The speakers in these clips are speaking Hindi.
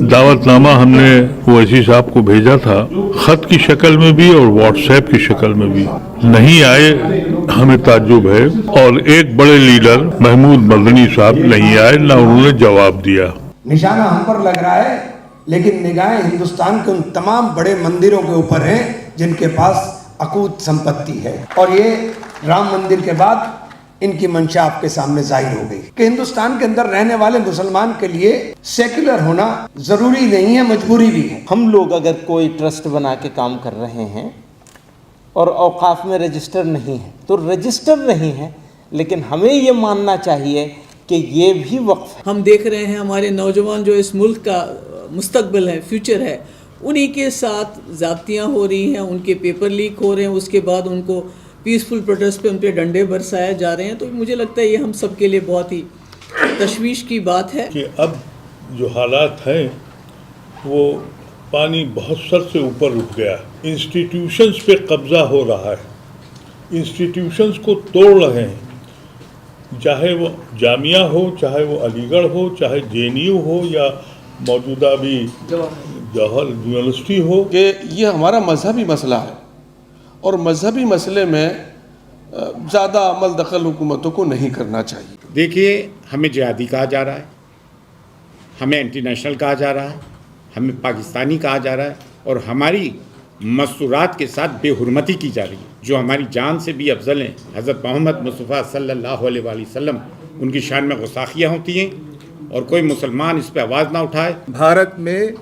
दावतनामा हमने ओवैसी साहब को भेजा था, खत की शक्ल में भी और व्हाट्सएप की शक्ल में भी। नहीं आए, हमें ताज्जुब है। और एक बड़े लीडर महमूद मदनी साहब नहीं आए, ना उन्होंने जवाब दिया। निशाना हम पर लग रहा है, लेकिन निगाहें हिंदुस्तान के उन तमाम बड़े मंदिरों के ऊपर हैं जिनके पास अकूत संपत्ति है। और ये राम मंदिर के बाद इनकी मंशा आपके सामने जाहिर हो गई कि हिंदुस्तान के अंदर रहने वाले मुसलमान के लिए सेक्युलर होना जरूरी नहीं है, मजबूरी भी है। हम लोग अगर कोई ट्रस्ट बना के काम कर रहे हैं और औकाफ में रजिस्टर नहीं है तो रजिस्टर नहीं है, लेकिन हमें ये मानना चाहिए कि ये भी वक्फ है। हम देख रहे हैं हमारे नौजवान जो इस मुल्क का मुस्तकबिल है, फ्यूचर है, उन्हीं के साथ ज़्यादतियाँ हो रही हैं, उनके पेपर लीक हो रहे हैं, उसके बाद उनको पीसफुल प्रोटेस्ट पे उन पर डंडे बरसाए जा रहे हैं। तो मुझे लगता है ये हम सब के लिए बहुत ही तशवीश की बात है कि अब जो हालात हैं वो पानी बहुत सर से ऊपर उठ गया। इंस्टीट्यूशंस पे कब्जा हो रहा है, इंस्टीट्यूशंस को तोड़ रहे हैं, चाहे वो जामिया हो, चाहे वो अलीगढ़ हो, चाहे JNU हो या मौजूदा भी जवाहर यूनिवर्सिटी हो। कि ये हमारा मजहबी मसला है और मजहबी मसले में ज़्यादा अमल दखल हुकूमतों को नहीं करना चाहिए। देखिए, हमें जिहादी कहा जा रहा है, हमें एंटी नेशनल कहा जा रहा है, हमें पाकिस्तानी कहा जा रहा है और हमारी मस्तूरात के साथ बेहुरमती की जा रही है जो हमारी जान से भी अफजल हैं। हज़रत मोहम्मद मुस्तफ़ा सल्लल्लाहु अलैहि वसल्लम, उनकी शान में गुस्ताखियाँ होती हैं और कोई मुसलमान इस पर आवाज़ ना उठाए। भारत में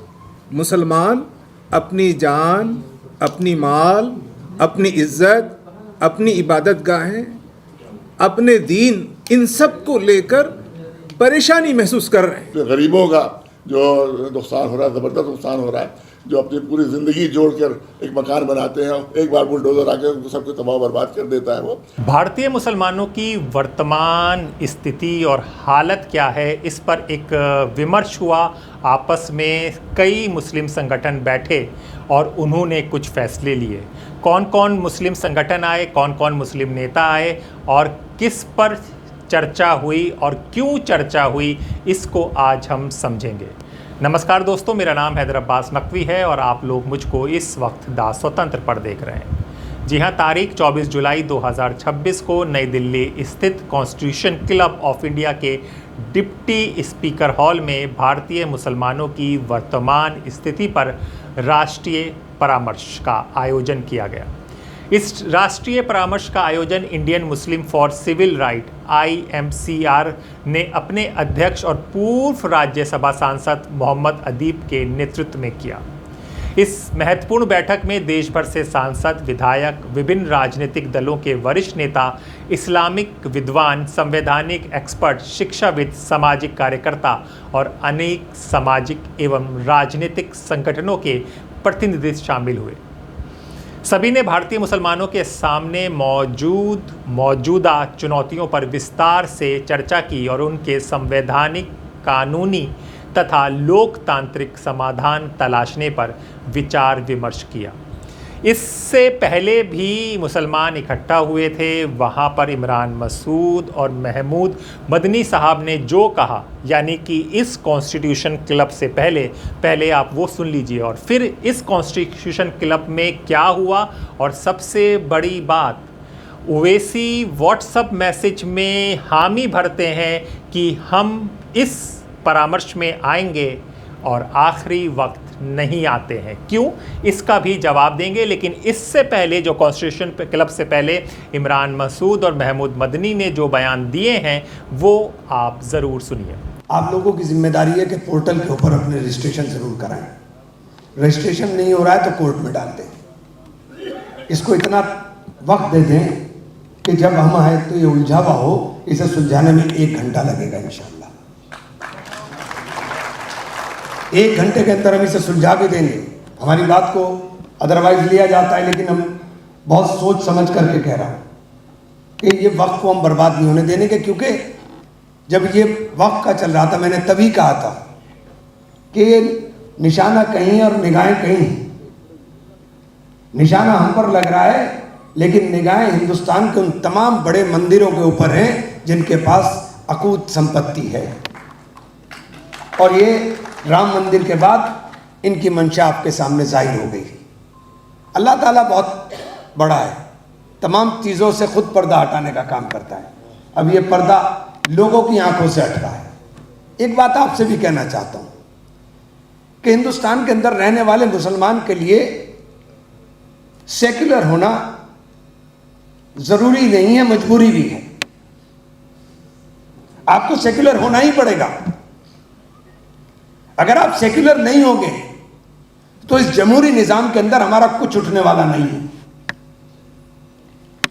मुसलमान अपनी जान, अपनी माल, अपनी इज्जत, अपनी इबादत गाहें, अपने दीन, इन सब को लेकर परेशानी महसूस कर रहे हैं। गरीबों का जो नुकसान हो रहा है, ज़बरदस्त नुकसान हो रहा है, जो अपनी पूरी ज़िंदगी जोड़कर एक मकान बनाते हैं, एक बार बुलडोज़र आकर उनको सबको तबाह बर्बाद कर देता है। वो भारतीय मुसलमानों की वर्तमान स्थिति और हालत क्या है, इस पर एक विमर्श हुआ। आपस में कई मुस्लिम संगठन बैठे और उन्होंने कुछ फैसले लिए। कौन कौन मुस्लिम संगठन आए, कौन कौन मुस्लिम नेता आए और किस पर चर्चा हुई और क्यों चर्चा हुई, इसको आज हम समझेंगे। नमस्कार दोस्तों, मेरा नाम हैदर अब्बास नकवी है और आप लोग मुझको इस वक्त दा स्वतंत्र पर देख रहे हैं। जी हाँ, तारीख 24 जुलाई 2026 को नई दिल्ली स्थित कॉन्स्टिट्यूशन क्लब ऑफ इंडिया के डिप्टी स्पीकर हॉल में भारतीय मुसलमानों की वर्तमान स्थिति पर राष्ट्रीय परामर्श का आयोजन किया गया। इस राष्ट्रीय परामर्श का आयोजन Indian Muslim for Civil Right IMCR ने अपने अध्यक्ष और पूर्व राज्यसभा सांसद मोहम्मद अदीब के नेतृत्व में किया। इस महत्वपूर्ण बैठक में देश भर से सांसद, विधायक, विभिन्न राजनीतिक दलों के वरिष्ठ नेता, इस्लामिक विद्वान, संवैधानिक एक्सपर्ट, शिक्षाविद, सामाजिक कार्यकर्ता और अनेक सामाजिक एवं राजनीतिक संगठनों के प्रतिनिधि शामिल हुए। सभी ने भारतीय मुसलमानों के सामने मौजूदा चुनौतियों पर विस्तार से चर्चा की और उनके संवैधानिक, कानूनी तथा लोकतांत्रिक समाधान तलाशने पर विचार विमर्श किया। इससे पहले भी मुसलमान इकट्ठा हुए थे। वहाँ पर इमरान मसूद और महमूद मदनी साहब ने जो कहा, यानी कि इस कॉन्स्टिट्यूशन क्लब से पहले आप वो सुन लीजिए और फिर इस कॉन्स्टिट्यूशन क्लब में क्या हुआ। और सबसे बड़ी बात, ओवैसी व्हाट्सएप मैसेज में हामी भरते हैं कि हम इस परामर्श में आएंगे और आखिरी वक्त नहीं आते हैं। क्यों, इसका भी जवाब देंगे। लेकिन इससे पहले, जो कॉन्स्टिट्यूशन क्लब से पहले इमरान मसूद और महमूद मदनी ने जो बयान दिए हैं वो आप ज़रूर सुनिए। आप लोगों की जिम्मेदारी है कि पोर्टल के ऊपर अपने रजिस्ट्रेशन ज़रूर कराएं। रजिस्ट्रेशन नहीं हो रहा है तो कोर्ट में डाल दें। इसको इतना वक्त दे दें कि जब हम आए तो ये उलझावा हो, इसे सुलझाने में 1 घंटा लगेगा इंशाल्लाह। 1 घंटे के अंदर हम इसे सुलझा भी देंगे। हमारी बात को अदरवाइज लिया जाता है, लेकिन हम बहुत सोच समझ करके कह रहा हूँ कि ये वक्त को हम बर्बाद नहीं होने देने के, क्योंकि जब ये वक्त का चल रहा था मैंने तभी कहा था कि निशाना कहीं और निगाहें कहीं। निशाना हम पर लग रहा है, लेकिन निगाहें हिंदुस्तान के उन तमाम बड़े मंदिरों के ऊपर हैं जिनके पास अकूत संपत्ति है। और ये राम मंदिर के बाद इनकी मंशा आपके सामने जाहिर हो गई। अल्लाह ताला बहुत बड़ा है, तमाम चीज़ों से खुद पर्दा हटाने का काम करता है। अब ये पर्दा लोगों की आंखों से हट रहा है। एक बात आपसे भी कहना चाहता हूँ कि हिंदुस्तान के अंदर रहने वाले मुसलमान के लिए सेक्युलर होना ज़रूरी नहीं है, मजबूरी भी है। आपको सेक्युलर होना ही पड़ेगा। अगर आप सेक्युलर नहीं होंगे तो इस जमहूरी निजाम के अंदर हमारा कुछ उठने वाला नहीं है।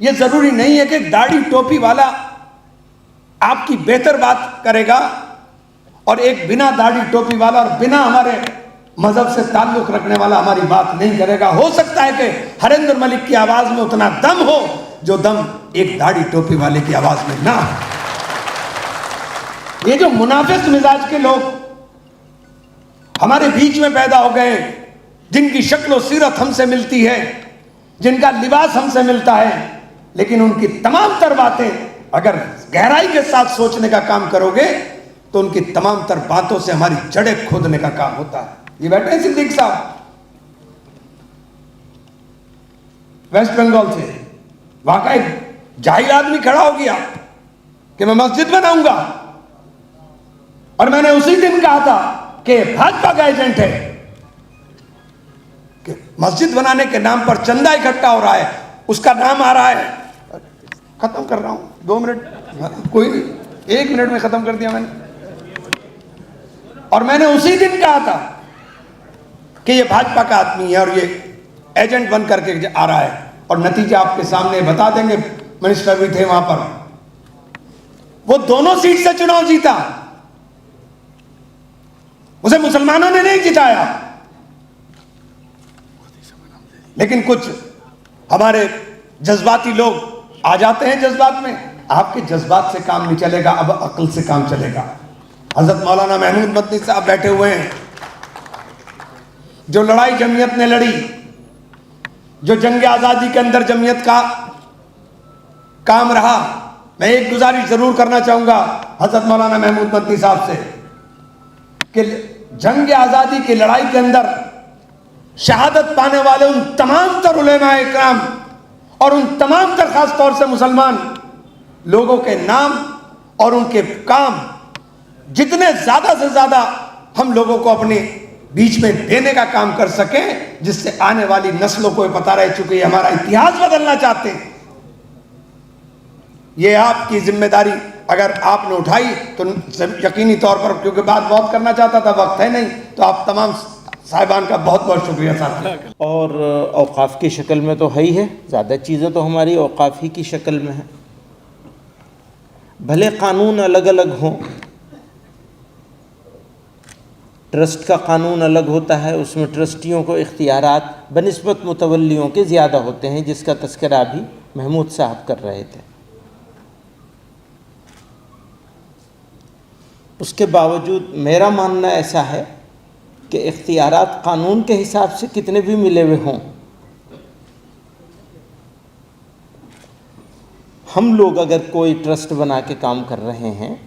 यह जरूरी नहीं है कि दाढ़ी टोपी वाला आपकी बेहतर बात करेगा और एक बिना दाढ़ी टोपी वाला और बिना हमारे मजहब से ताल्लुक रखने वाला हमारी बात नहीं करेगा। हो सकता है कि हरेंद्र मलिक की आवाज में उतना दम हो जो दम एक दाढ़ी टोपी वाले की आवाज में ना हो। ये जो मुनाफिक मिजाज के लोग हमारे बीच में पैदा हो गए, जिनकी शक्ल सीरत हमसे मिलती है, जिनका लिबास हमसे मिलता है, लेकिन उनकी तमाम तर बातें अगर गहराई के साथ सोचने का काम करोगे तो उनकी तमाम तर बातों से हमारी जड़ें खोदने का काम होता है। ये बैठे हैं सिद्दीक साहब वेस्ट बंगाल से, वहां का एक जाहिल आदमी खड़ा हो गया कि मैं मस्जिद बनाऊंगा, और मैंने उसी दिन कहा था कि भाजपा का एजेंट है कि मस्जिद बनाने के नाम पर चंदा इकट्ठा हो रहा है, उसका नाम आ रहा है। खत्म कर रहा हूं, 2 मिनट, कोई नहीं, 1 मिनट में खत्म कर दिया मैंने। और मैंने उसी दिन कहा था कि ये भाजपा का आदमी है और ये एजेंट बन करके आ रहा है, और नतीजा आपके सामने बता देंगे। मिनिस्टर भी थे वहां पर, वो दोनों सीट से चुनाव जीता, उसे मुसलमानों ने नहीं जिताया। लेकिन कुछ हमारे जज्बाती लोग आ जाते हैं जज्बात में। आपके जज्बात से काम नहीं चलेगा, अब अक्ल से काम चलेगा। हजरत मौलाना महमूद मदनी साहब बैठे हुए हैं, जो लड़ाई जमीयत ने लड़ी, जो जंग आजादी के अंदर जमीयत का काम रहा। मैं एक गुजारिश जरूर करना चाहूंगा हजरत मौलाना महमूद मदनी साहब से कि जंग आजादी की लड़ाई के अंदर शहादत पाने वाले उन तमाम तर उलेमा इकराम और उन तमाम तर खास तौर से मुसलमान लोगों के नाम और उनके काम जितने ज्यादा से ज्यादा हम लोगों को अपने बीच में देने का काम कर सकें, जिससे आने वाली नस्लों को पता रह चुके हमारा इतिहास बदलना चाहते हैं। ये आपकी जिम्मेदारी अगर आपने उठाई तो यकीनी तौर पर, क्योंकि बात बहुत करना चाहता था, वक्त है नहीं, तो आप तमाम साहिबान का बहुत बहुत शुक्रिया साहब। और औकाफ की शक्ल में तो है ही है, ज़्यादा चीज़ें तो हमारी औकाफ ही की शक्ल में है। भले कानून अलग अलग हों, ट्रस्ट का कानून अलग होता है, उसमें ट्रस्टियों को इख्तियारात बनिस्बत मुतवल्लियों के ज़्यादा होते हैं, जिसका तस्करा अभी महमूद साहब कर रहे थे। उसके बावजूद मेरा मानना ऐसा है कि इख्तियारात कानून के हिसाब से कितने भी मिले हुए हों, हम लोग अगर कोई ट्रस्ट बना के काम कर रहे हैं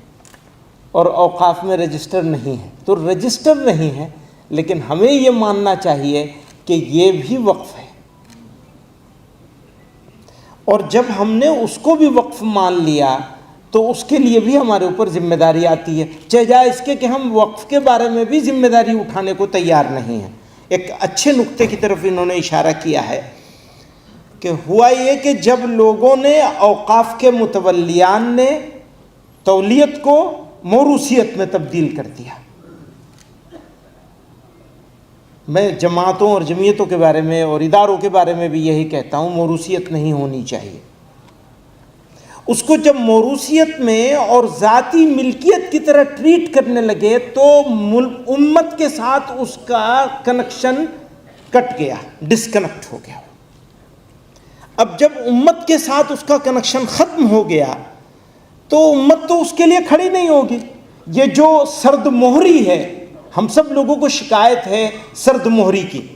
और औकाफ में रजिस्टर नहीं है तो रजिस्टर नहीं है, लेकिन हमें ये मानना चाहिए कि ये भी वक्फ है। और जब हमने उसको भी वक्फ मान लिया तो उसके लिए भी हमारे ऊपर जिम्मेदारी आती है, चाहे इसके कि हम वक्फ के बारे में भी जिम्मेदारी उठाने को तैयार नहीं हैं। एक अच्छे नुक्ते की तरफ इन्होंने इशारा किया है कि हुआ ये कि जब लोगों ने औकाफ के मुतवल्लियान ने तौलियत को मोरूसियत में तब्दील कर दिया। मैं जमातों और जमीयतों के बारे में और इदारों के बारे में भी यही कहता हूँ, मोरूसियत नहीं होनी चाहिए। उसको जब मोरूसियत में और ज़ाती मिल्कियत की तरह ट्रीट करने लगे तो उम्मत के साथ उसका कनेक्शन कट गया, डिस्कनेक्ट हो गया। अब जब उम्मत के साथ उसका कनेक्शन ख़त्म हो गया तो उम्मत तो उसके लिए खड़ी नहीं होगी। ये जो सर्द मोहरी है, हम सब लोगों को शिकायत है सर्द मोहरी की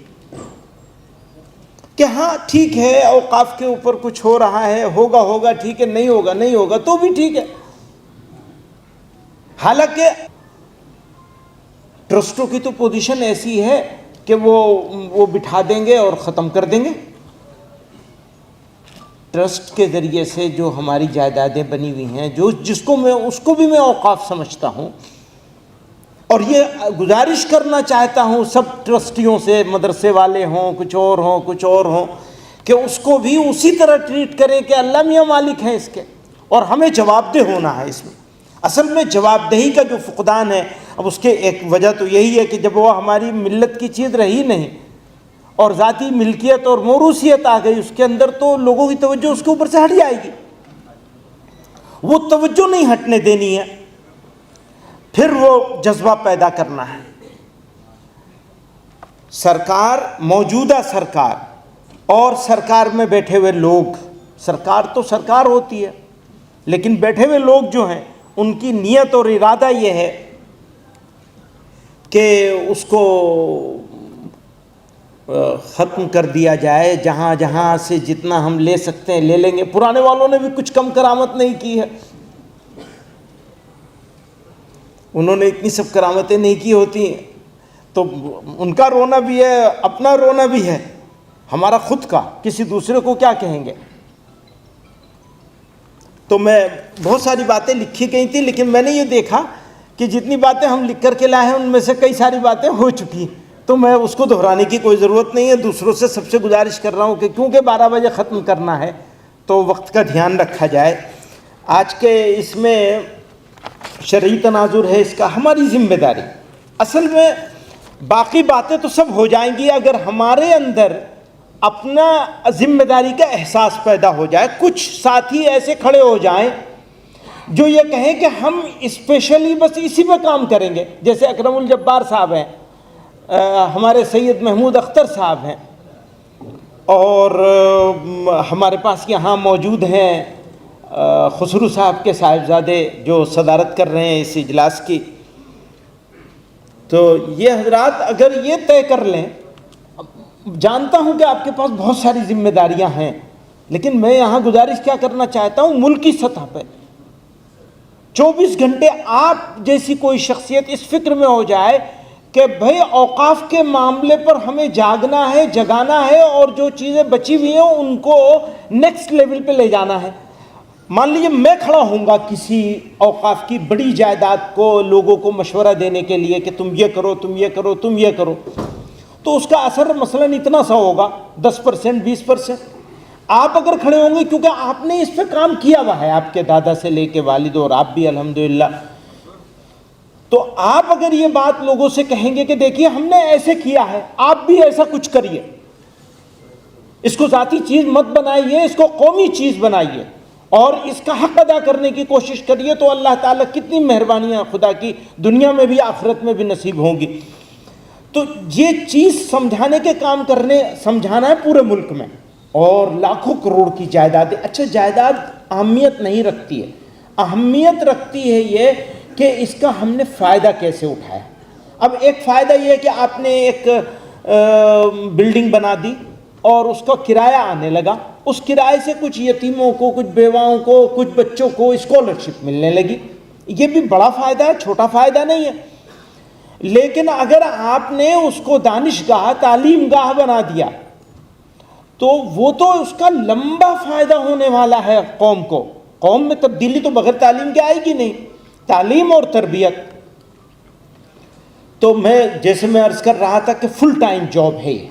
कि हाँ ठीक है, औकाफ के ऊपर कुछ हो रहा है, होगा ठीक है, नहीं होगा तो भी ठीक है। हालांकि ट्रस्टों की तो पोजीशन ऐसी है कि वो बिठा देंगे और ख़त्म कर देंगे। ट्रस्ट के ज़रिए से जो हमारी जायदादें बनी हुई हैं, जिसको मैं उसको भी मैं औकाफ समझता हूँ, और ये गुजारिश करना चाहता हूँ सब ट्रस्टियों से, मदरसे वाले हों, कुछ और हों, कि उसको भी उसी तरह ट्रीट करें कि अल्लाह मियाँ मालिक हैं इसके, और हमें जवाबदेह होना है इसमें। असल में जवाबदेही का जो फुकदान है, अब उसके एक वजह तो यही है कि जब वो हमारी मिल्लत की चीज़ रही नहीं और ज़ाती मिल्कियत और मौरूसियत आ गई उसके अंदर, तो लोगों की तवज्जो उसके ऊपर से हट जाएगी। वो तवज्जो नहीं हटने देनी है, फिर वो जज्बा पैदा करना है। सरकार, मौजूदा सरकार और सरकार में बैठे हुए लोग, सरकार तो सरकार होती है, लेकिन बैठे हुए लोग जो हैं उनकी नीयत और इरादा ये है कि उसको ख़त्म कर दिया जाए। जहाँ जहाँ से जितना हम ले सकते हैं ले लेंगे। पुराने वालों ने भी कुछ कम करामत नहीं की है, उन्होंने इतनी सब करामतें नहीं की होती, तो उनका रोना भी है, अपना रोना भी है, हमारा खुद का, किसी दूसरे को क्या कहेंगे। तो मैं बहुत सारी बातें लिखी गई थी, लेकिन मैंने ये देखा कि जितनी बातें हम लिख कर के लाए हैं उनमें से कई सारी बातें हो चुकी, तो मैं उसको दोहराने की कोई ज़रूरत नहीं है। दूसरों से सबसे गुजारिश कर रहा हूँ कि क्योंकि 12 बजे ख़त्म करना है तो वक्त का ध्यान रखा जाए। आज के इसमें शरई तनाजुर है, इसका हमारी ज़िम्मेदारी, असल में बाकी बातें तो सब हो जाएंगी अगर हमारे अंदर अपना ज़िम्मेदारी का एहसास पैदा हो जाए। कुछ साथी ऐसे खड़े हो जाएं जो ये कहें कि हम स्पेशली बस इसी पे काम करेंगे, जैसे अकरमुल जब्बार साहब हैं, हमारे सैयद महमूद अख्तर साहब हैं, और हमारे पास यहाँ मौजूद हैं खुसरू साहब के साहिबजादे जो सदारत कर रहे हैं इस इजलास की। तो ये हजरात अगर ये तय कर लें, जानता हूँ कि आपके पास बहुत सारी जिम्मेदारियाँ हैं, लेकिन मैं यहाँ गुजारिश क्या करना चाहता हूँ, मुल्क की सतह पर 24 घंटे आप जैसी कोई शख्सियत इस फिक्र में हो जाए कि भाई औकाफ के मामले पर हमें जागना है, जगाना है, और जो चीज़ें बची हुई हैं उनको नेक्स्ट लेवल पे ले जाना है। मान लीजिए मैं खड़ा होऊंगा किसी औकाफ की बड़ी जायदाद को लोगों को मशवरा देने के लिए कि तुम ये करो, तुम ये करो, तुम ये करो, तो उसका असर मसलन इतना सा होगा 10%, 20%। आप अगर खड़े होंगे क्योंकि आपने इस पर काम किया हुआ है, आपके दादा से लेके वालिद और आप भी अल्हम्दुलिल्लाह, तो आप अगर ये बात लोगों से कहेंगे कि देखिए हमने ऐसे किया है, आप भी ऐसा कुछ करिए, इसको ज़ाती चीज़ मत बनाइए, इसको कौमी चीज़ बनाइए और इसका हक अदा करने की कोशिश करिए, तो अल्लाह ताला कितनी मेहरबानियाँ खुदा की दुनिया में भी आखिरत में भी नसीब होंगी। तो ये चीज़ समझाने के काम समझाना है पूरे मुल्क में, और लाखों करोड़ की जायदादें। अच्छा, जायदाद अहमियत नहीं रखती है, अहमियत रखती है ये कि इसका हमने फ़ायदा कैसे उठाया। अब एक फ़ायदा ये है कि आपने एक बिल्डिंग बना दी और उसका किराया आने लगा, उस किराए से कुछ यतीमों को, कुछ बेवाओं को, कुछ बच्चों को स्कॉलरशिप मिलने लगी, ये भी बड़ा फ़ायदा है, छोटा फ़ायदा नहीं है। लेकिन अगर आपने उसको दानिशगाह, तालीम गाह बना दिया तो वो तो उसका लंबा फ़ायदा होने वाला है कौम को। कौम में तब्दीली तो बगैर तालीम के आएगी नहीं, तालीम और तरबियत। तो मैं जैसे मैं अर्ज़ कर रहा था कि फुल टाइम जॉब है ये।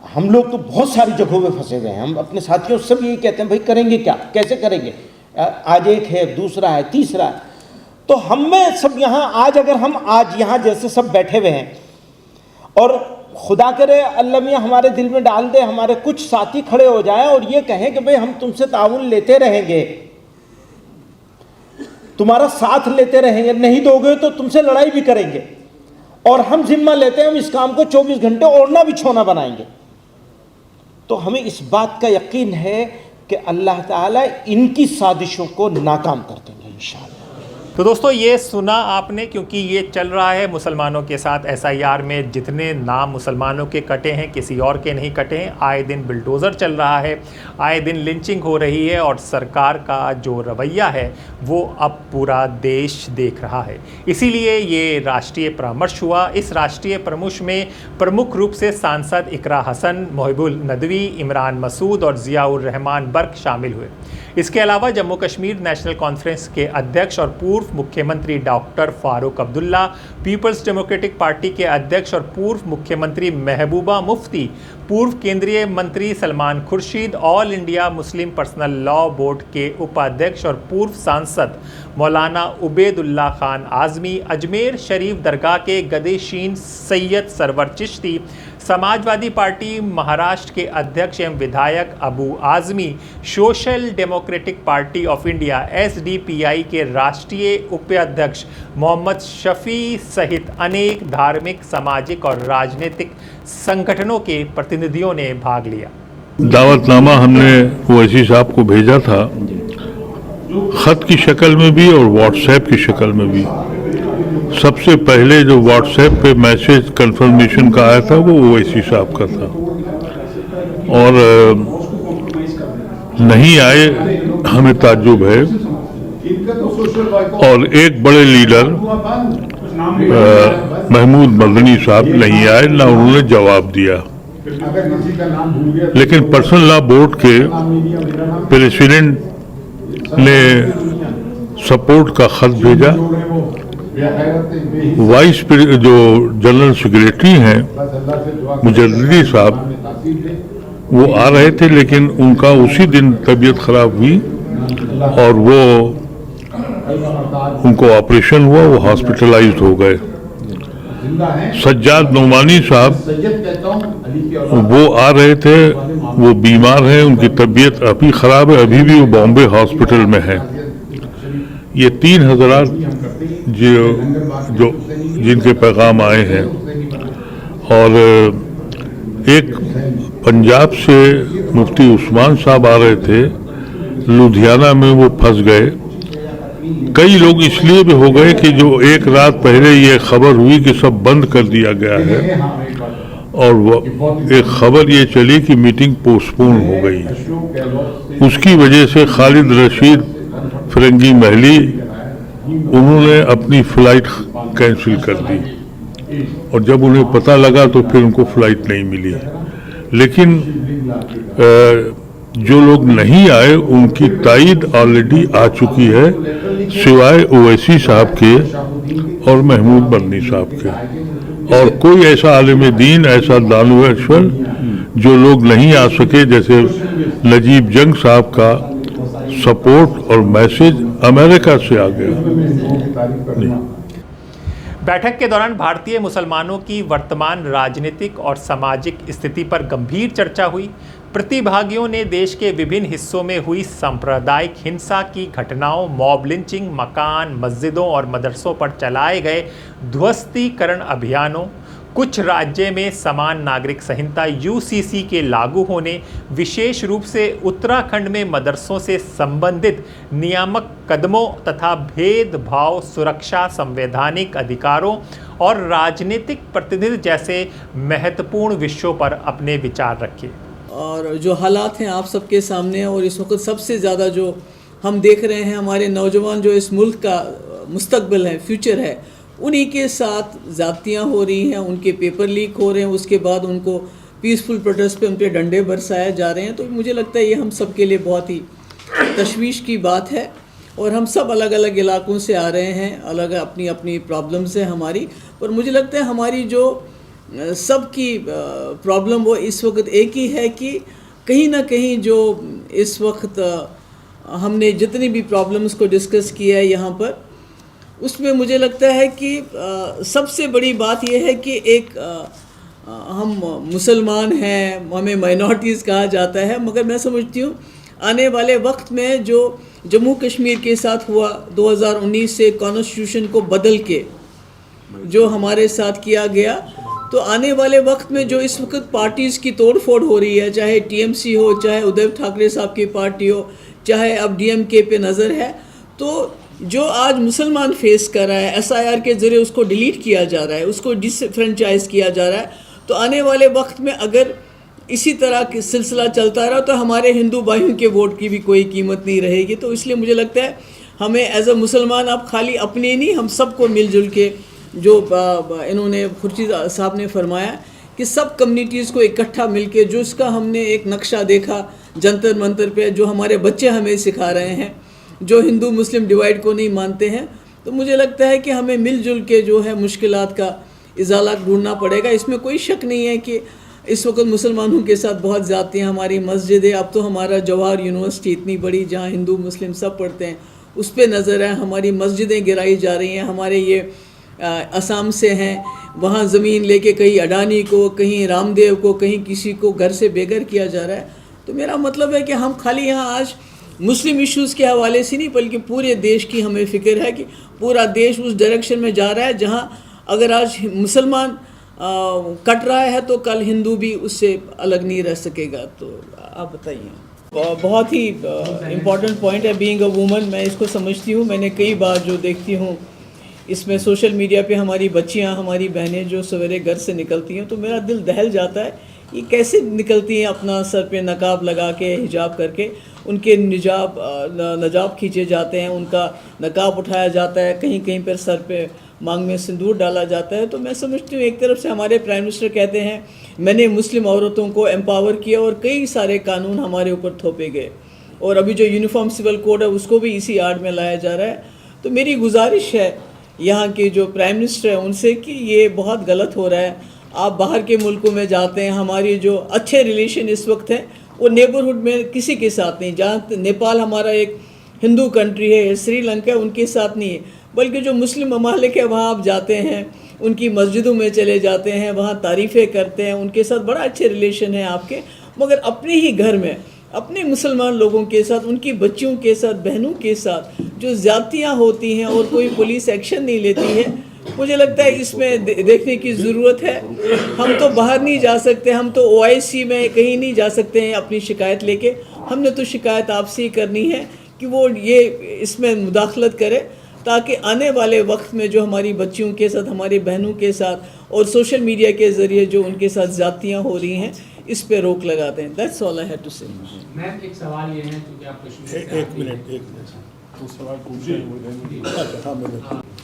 हम लोग तो बहुत सारी जगहों में फंसे हुए हैं, हम अपने साथियों से सब यही कहते हैं भाई करेंगे क्या, कैसे करेंगे, आज एक है, दूसरा है, तीसरा है। तो हम में सब यहाँ आज अगर हम आज यहाँ जैसे सब बैठे हुए हैं और खुदा करे अल्लाह मियाँ हमारे दिल में डाल दे, हमारे कुछ साथी खड़े हो जाएं और ये कहें कि भाई हम तुमसे ताउन लेते रहेंगे, तुम्हारा साथ लेते रहेंगे, नहीं दोगे तो तुमसे लड़ाई भी करेंगे, और हम जिम्मा लेते हैं हम इस काम को 24 घंटे ओढ़ना बिछोना बनाएंगे, तो हमें इस बात का यकीन है कि अल्लाह ताला इनकी साजिशों को नाकाम कर देंगे इंशाअल्लाह। तो दोस्तों ये सुना आपने, क्योंकि ये चल रहा है मुसलमानों के साथ एसआईआर में जितने नाम मुसलमानों के कटे हैं किसी और के नहीं कटे हैं। आए दिन बुलडोज़र चल रहा है, आए दिन लिंचिंग हो रही है और सरकार का जो रवैया है वो अब पूरा देश देख रहा है। इसीलिए ये राष्ट्रीय परामर्श हुआ। इस राष्ट्रीय परामर्श में प्रमुख रूप से सांसद इकरा हसन, मोहिबुल नदवी, इमरान मसूद और ज़ियाउर रहमान बर्क शामिल हुए। इसके अलावा जम्मू कश्मीर नेशनल कॉन्फ्रेंस के अध्यक्ष और पूर्व मुख्यमंत्री doctor Farooq Abdullah, Peoples Democratic Party के अध्यक्ष और पूर्व मुख्यमंत्री महबूबा मुफ्ती, पूर्व केंद्रीय मंत्री Salman Khurshid, all India Muslim personal law board के उपाध्यक्ष और पूर्व सांसद मौलाना उबैदुल्ला खान आज़मी, अजमेर शरीफ दरगाह के गदेशीन सैयद सरवर चिश्ती, समाजवादी पार्टी महाराष्ट्र के अध्यक्ष एवं विधायक Abu Azmi, social Democratic Party of India SDPI के राष्ट्रीय उपाध्यक्ष मोहम्मद शफी सहित अनेक धार्मिक, सामाजिक और राजनीतिक संगठनों के प्रतिनिधियों ने भाग लिया। दावतनामा हमने ओवैसी साहब को भेजा था, खत की शक्ल में भी और व्हाट्सएप की शक्ल में भी। सबसे पहले जो व्हाट्सएप पे मैसेज कंफर्मेशन का आया था वो ओवैसी साहब का था, और नहीं आए हमें ताज्जुब है। और एक बड़े लीडर महमूद मदनी साहब नहीं आए, ना उन्होंने जवाब दिया। लेकिन पर्सनल लॉ बोर्ड के प्रेसिडेंट ने सपोर्ट का खत भेजा। वाइस जो जनरल सेक्रेटरी हैं मुजद्दिदी साहब, वो आ रहे थे लेकिन उनका उसी दिन तबीयत खराब हुई और वो उनको ऑपरेशन हुआ, वो हॉस्पिटलाइज्ड हो गए। सज्जाद नोमानी साहब वो आ रहे थे, वो बीमार हैं, उनकी तबीयत अभी ख़राब है, अभी भी वो बॉम्बे हॉस्पिटल में है। ये 3 हज़रात जो जिनके पैगाम आए हैं। और एक पंजाब से मुफ्ती उस्मान साहब आ रहे थे, लुधियाना में वो फंस गए। कई लोग इसलिए भी हो गए कि जो एक रात पहले ये खबर हुई कि सब बंद कर दिया गया है, और वो एक खबर ये चली कि मीटिंग पोस्टपोन हो गई। उसकी वजह से खालिद रशीद फिरंगी महली उन्होंने अपनी फ़्लाइट कैंसिल कर दी, और जब उन्हें पता लगा तो फिर उनको फ़्लाइट नहीं मिली। लेकिन जो लोग नहीं आए उनकी तायद ऑलरेडी आ चुकी है, सिवाय ओवैसी साहब के और महमूद मदनी साहब के। और कोई ऐसा आलिम दीन, ऐसा दानश्वर जो लोग नहीं आ सके, जैसे नजीब जंग साहब का सपोर्ट और मैसेज अमेरिका से आ गया। बैठक के दौरान भारतीय मुसलमानों की वर्तमान राजनीतिक और सामाजिक स्थिति पर गंभीर चर्चा हुई। प्रतिभागियों ने देश के विभिन्न हिस्सों में हुई सांप्रदायिक हिंसा की घटनाओं, मॉब लिंचिंग, मकान, मस्जिदों और मदरसों पर चलाए गए ध्वस्तीकरण अभियानों, कुछ राज्य में समान नागरिक संहिता यूसीसी के लागू होने, विशेष रूप से उत्तराखंड में मदरसों से संबंधित नियामक कदमों तथा भेदभाव, सुरक्षा, संवैधानिक अधिकारों और राजनीतिक प्रतिनिधि जैसे महत्वपूर्ण विषयों पर अपने विचार रखे। और जो हालात हैं आप सबके सामने हैं, और इस वक्त सबसे ज़्यादा जो हम देख रहे हैं, हमारे नौजवान जो इस मुल्क का मुस्तकबिल है, फ्यूचर है, उन्हीं के साथ ज़्यादतियाँ हो रही हैं, उनके पेपर लीक हो रहे हैं, उसके बाद उनको पीसफुल प्रोटेस्ट पे उन पर डंडे बरसाए जा रहे हैं। तो मुझे लगता है ये हम सब के लिए बहुत ही तशवीश की बात है, और हम सब अलग अलग इलाकों से आ रहे हैं, अलग अपनी अपनी प्रॉब्लम्स है हमारी। पर मुझे लगता है हमारी जो सबकी प्रॉब्लम वो इस वक्त एक ही है कि कहीं ना कहीं जो इस वक्त हमने जितनी भी प्रॉब्लम्स को डिस्कस किया है यहाँ पर, उसमें मुझे लगता है कि सबसे बड़ी बात यह है कि एक हम मुसलमान हैं, हमें माइनॉरिटीज़ कहा जाता है, मगर मैं समझती हूँ आने वाले वक्त में जो जम्मू कश्मीर के साथ हुआ 2019 से कॉन्स्टिट्यूशन को बदल के जो हमारे साथ किया गया, तो आने वाले वक्त में जो इस वक्त पार्टीज़ की तोड़ फोड़ हो रही है, चाहे टीएमसी हो, चाहे उद्धव ठाकरे साहब की पार्टी हो, चाहे अब डीएमके पे नज़र है, तो जो आज मुसलमान फेस कर रहा है, SIR के ज़रिए उसको डिलीट किया जा रहा है, उसको डिसफ्रेंचाइज किया जा रहा है, तो आने वाले वक्त में अगर इसी तरह का सिलसिला चलता रहा तो हमारे हिंदू भाइयों के वोट की भी कोई कीमत नहीं रहेगी। तो इसलिए मुझे लगता है हमें एज अ मुसलमान अब खाली अपने नहीं, हम सबको मिलजुल के जो इन्होंने खुर्शीद साहब ने फरमाया कि सब कम्युनिटीज़ को इकट्ठा मिलके जो इसका हमने एक नक्शा देखा जंतर मंतर पे, जो हमारे बच्चे हमें सिखा रहे हैं, जो हिंदू मुस्लिम डिवाइड को नहीं मानते हैं, तो मुझे लगता है कि हमें मिलजुल के जो है मुश्किलात का इजाला ढूंढना पड़ेगा। इसमें कोई शक नहीं है कि इस वक्त मुसलमानों के साथ बहुत ज़्यादतियाँ, हमारी मस्जिदें, अब तो हमारा जवाहर यूनिवर्सिटी इतनी बड़ी जहाँ हिंदू मुस्लिम सब पढ़ते हैं उस पर नज़र है, हमारी मस्जिदें गिराई जा रही हैं। हमारे ये असम से हैं, वहाँ ज़मीन लेके कहीं अडानी को, कहीं रामदेव को, कहीं किसी को घर से बेघर किया जा रहा है। तो मेरा मतलब है कि हम खाली यहाँ आज मुस्लिम इश्यूज़ के हवाले से नहीं बल्कि पूरे देश की हमें फ़िक्र है कि पूरा देश उस डायरेक्शन में जा रहा है जहाँ अगर आज मुसलमान कट रहा है तो कल हिंदू भी उससे अलग नहीं रह सकेगा। तो आप बताइए। बहुत ही इम्पॉर्टेंट पॉइंट है बीइंग अ वुमन, मैं इसको समझती हूँ। मैंने कई बार जो देखती हूँ इसमें सोशल मीडिया पे हमारी बच्चियाँ, हमारी बहनें जो सवेरे घर से निकलती हैं तो मेरा दिल दहल जाता है ये कैसे निकलती हैं अपना सर पे नकाब लगा के, हिजाब करके, उनके नजाब खींचे जाते हैं, उनका नकाब उठाया जाता है, कहीं कहीं पर सर पे मांग में सिंदूर डाला जाता है। तो मैं समझती हूँ एक तरफ से हमारे प्राइम मिनिस्टर कहते हैं मैंने मुस्लिम औरतों को एम्पावर किया और कई सारे कानून हमारे ऊपर थोपे गए, और अभी जो यूनिफॉर्म सिविल कोड है उसको भी इसी आड़ में लाया जा रहा है। तो मेरी गुजारिश है यहाँ के जो प्राइम मिनिस्टर है उनसे कि ये बहुत गलत हो रहा है। आप बाहर के मुल्कों में जाते हैं, हमारी जो अच्छे रिलेशन इस वक्त हैं वो नेबरहुड में किसी के साथ नहीं, जहाँ नेपाल हमारा एक हिंदू कंट्री है, श्रीलंका उनके साथ नहीं है, बल्कि जो मुस्लिम ममालिक है वहाँ आप जाते हैं, उनकी मस्जिदों में चले जाते हैं, वहाँ तारीफ़ें करते हैं, उनके साथ बड़ा अच्छे रिलेशन है आपके, मगर अपने ही घर में अपने मुसलमान लोगों के साथ, उनकी बच्चियों के साथ, बहनों के साथ जो ज़्यादतियाँ होती हैं और कोई पुलिस एक्शन नहीं लेती है, मुझे लगता है इसमें देखने की ज़रूरत है। हम तो बाहर नहीं जा सकते, हम तो OIC में कहीं नहीं जा सकते हैं अपनी शिकायत लेके, हमने तो शिकायत आपसे ही करनी है कि वो ये इसमें मुदाखलत करे ताकि आने वाले वक्त में जो हमारी बच्चियों के साथ, हमारी बहनों के साथ और सोशल मीडिया के ज़रिए जो उनके साथ ज़्यादतियाँ हो रही हैं इस पे रोक लगाते हैं। That's all I have to say. Ma'am एक सवाल ये है क्योंकि आप कश्मीर से एक मिनट तो सवाल पूछिए।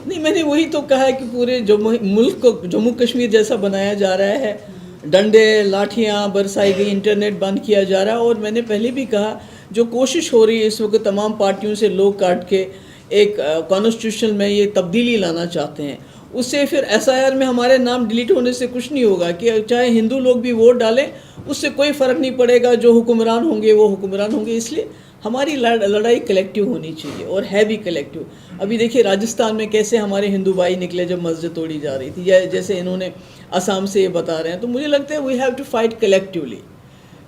नहीं, मैंने वही तो कहा है कि पूरे मुल्क को जम्मू कश्मीर जैसा बनाया जा रहा है, डंडे लाठियाँ बरसाई गई, इंटरनेट बंद किया जा रहा है, और मैंने पहले भी कहा जो कोशिश हो रही है इस वक्त तमाम पार्टियों से लोग काट के एक कॉन्स्टिट्यूशन में ये तब्दीली लाना चाहते हैं, उससे फिर SIR में हमारे नाम डिलीट होने से कुछ नहीं होगा कि चाहे हिंदू लोग भी वोट डालें उससे कोई फ़र्क नहीं पड़ेगा, जो हुक्मरान होंगे वो हुक्मरान होंगे। इसलिए हमारी लड़ाई कलेक्टिव होनी चाहिए और है भी कलेक्टिव। अभी देखिए राजस्थान में कैसे हमारे हिंदू भाई निकले जब मस्जिद तोड़ी जा रही थी, या जैसे इन्होंने असम से ये बता रहे हैं। तो मुझे लगता है we have to fight collectively.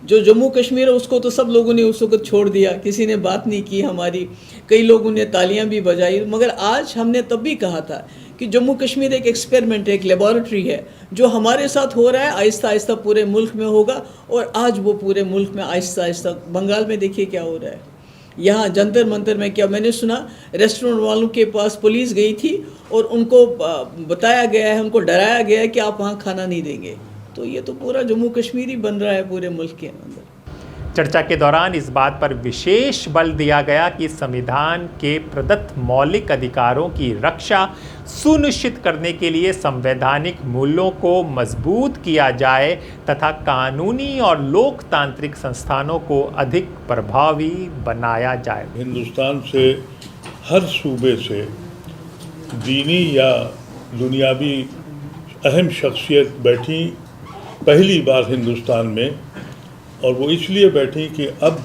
जो जम्मू कश्मीर है उसको तो सब लोगों ने उस वक्त छोड़ दिया, किसी ने बात नहीं की हमारी, कई लोगों ने तालियां भी बजाई, मगर आज हमने तब भी कहा था कि जम्मू कश्मीर एक एक्सपेरिमेंट है, एक लेबॉरेटरी है, जो हमारे साथ हो रहा है आहिस्ता आहिस्ता पूरे मुल्क में होगा, और आज वो पूरे मुल्क में आहिस्ता आहिस्ता, बंगाल में देखिए क्या हो रहा है, यहाँ जंतर मंतर में क्या मैंने सुना रेस्टोरेंट वालों के पास पुलिस गई थी और उनको बताया गया है, उनको डराया गया है कि आप वहाँ खाना नहीं देंगे। तो ये तो पूरा जम्मू कश्मीर ही बन रहा है पूरे मुल्क के अंदर। चर्चा के दौरान इस बात पर विशेष बल दिया गया कि संविधान के प्रदत्त मौलिक अधिकारों की रक्षा सुनिश्चित करने के लिए संवैधानिक मूल्यों को मजबूत किया जाए तथा कानूनी और लोकतांत्रिक संस्थानों को अधिक प्रभावी बनाया जाए। हिंदुस्तान से हर सूबे से दीनी या दुनियावी अहम शख्सियत बैठी पहली बार हिंदुस्तान में, और वो इसलिए बैठी कि अब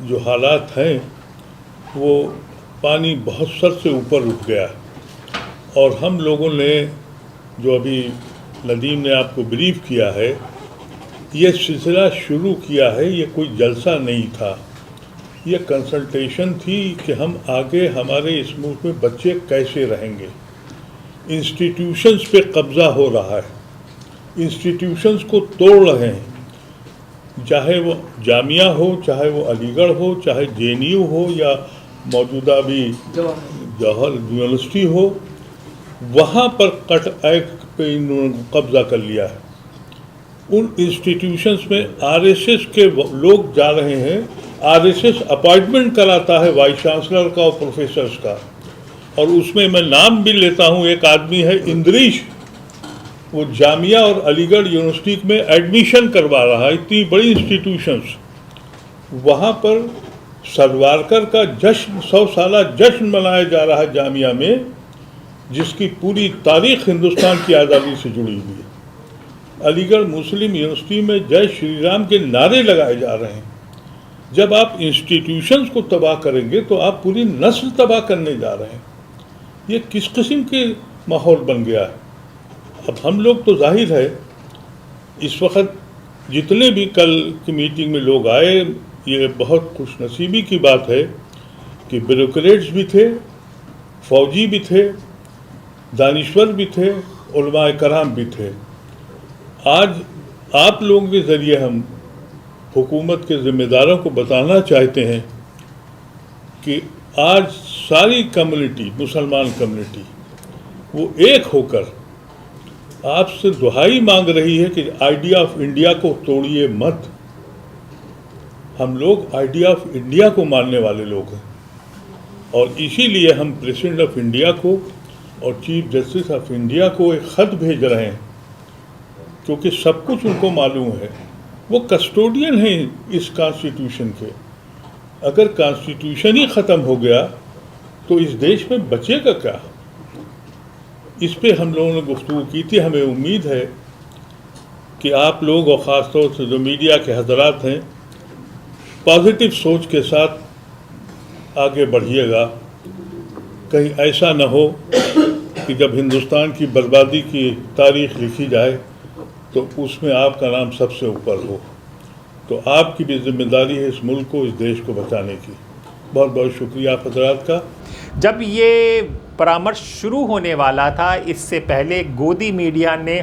जो हालात हैं वो पानी बहुत सर से ऊपर उठ गया, और हम लोगों ने जो अभी नदीम ने आपको ब्रीफ किया है, ये सिलसिला शुरू किया है, ये कोई जलसा नहीं था, ये कंसल्टेशन थी कि हम आगे हमारे इस मुल्क में बच्चे कैसे रहेंगे। इंस्टीट्यूशंस पे कब्ज़ा हो रहा है, इंस्टीट्यूशंस को तोड़ रहे हैं, चाहे वो जामिया हो, चाहे वो अलीगढ़ हो, चाहे JNU हो, या मौजूदा भी जवाहर यूनिवर्सिटी हो, वहाँ पर कट एक्ट पे इन्होंने कब्जा कर लिया है। उन इंस्टीट्यूशंस में आरएसएस के लोग जा रहे हैं, आरएसएस अपॉइंटमेंट कराता है वाइस चांसलर का और प्रोफेसर्स का, और उसमें मैं नाम भी लेता हूँ, एक आदमी है इंद्रीश, वो जामिया और अलीगढ़ यूनिवर्सिटी में एडमिशन करवा रहा है। इतनी बड़ी इंस्टीट्यूशंस, वहाँ पर सावरकर का जश्न, 100 साला जश्न मनाया जा रहा है जामिया में, जिसकी पूरी तारीख हिंदुस्तान की आज़ादी से जुड़ी हुई है। अलीगढ़ मुस्लिम यूनिवर्सिटी में जय श्री राम के नारे लगाए जा रहे हैं। जब आप इंस्टीट्यूशंस को तबाह करेंगे तो आप पूरी नस्ल तबाह करने जा रहे हैं। ये किस किस्म के माहौल बन गया है। अब हम लोग तो जाहिर है इस वक्त जितने भी कल की मीटिंग में लोग आए, ये बहुत खुशनसीबी की बात है कि ब्यूरोक्रेट्स भी थे, फौजी भी थे, दानिश्वर भी थे, उलमाए कराम भी थे। आज आप लोगों के ज़रिए हम हुकूमत के ज़िम्मेदारों को बताना चाहते हैं कि आज सारी कम्युनिटी, मुसलमान कम्युनिटी, वो एक होकर आपसे दुहाई मांग रही है कि आइडिया ऑफ इंडिया को तोड़िए मत। हम लोग आइडिया ऑफ इंडिया को मानने वाले लोग हैं, और इसीलिए हम प्रेसिडेंट ऑफ इंडिया को और चीफ जस्टिस ऑफ इंडिया को एक ख़त भेज रहे हैं, क्योंकि सब कुछ उनको मालूम है। वो कस्टोडियन हैं इस कॉन्स्टिट्यूशन के। अगर कॉन्स्टिट्यूशन ही ख़त्म हो गया तो इस देश में बचेगा क्या? इस पे हम लोगों ने गुफ्तगू की थी। हमें उम्मीद है कि आप लोग और ख़ास तौर से जो मीडिया के हज़रात हैं, पॉजिटिव सोच के साथ आगे बढ़िएगा। कहीं ऐसा न हो कि जब हिंदुस्तान की बर्बादी की तारीख लिखी जाए तो उसमें आपका नाम सबसे ऊपर हो। तो आपकी भी जिम्मेदारी है इस मुल्क को, इस देश को बचाने की। बहुत बहुत शुक्रिया आप हज़रात का। जब ये परामर्श शुरू होने वाला था, इससे पहले गोदी मीडिया ने